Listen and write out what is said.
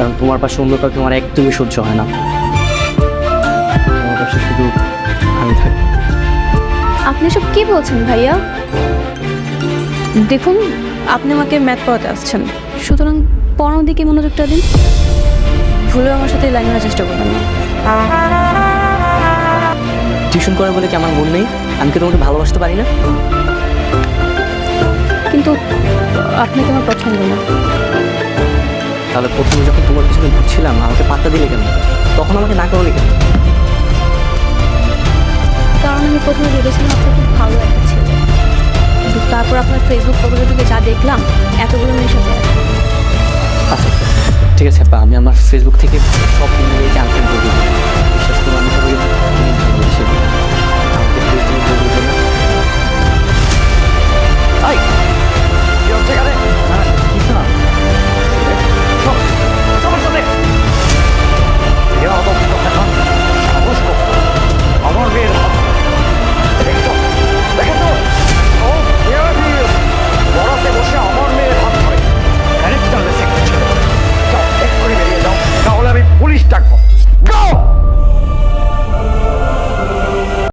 কারণ তোমার পাশে অন্য কাউকে আমার একদমই সহ্য হয় না। তোমার পাশে শুধু আমি থাকি। আপনি সব কি বলছেন ভাইয়া? দেখুন, আপনি আমাকে ম্যাথ পড়াতে আসছেন, সুতরাং পড়ানোর দিকে মনোযোগটা দিন। ভুলেও আমার সাথে লাইন নেওয়ার চেষ্টা করবেন না। টিউশন করে বলে কি আমার মন নেই? আমি কি তোমাকে ভালোবাসতে পারি না? কিন্তু আপনাকে আমার পছন্দ না। তাহলে প্রথমে যখন তোমার পিছনে ঘুরছিলাম আমাকে পাত্তা দিলে কেন? তখন আমাকে না করো কেন? কারণ আমি প্রথমে ভেবেছিলাম আপনি খুব ভালো একটা ছেলে, কিন্তু তারপর আপনার ফেসবুক প্রোফাইল থেকে যা দেখলাম, এতগুলো মেয়ের সাথে আচ্ছা ঠিক আছে আপা, আমি আমার ফেসবুক থেকে সব মেয়েকে আনতে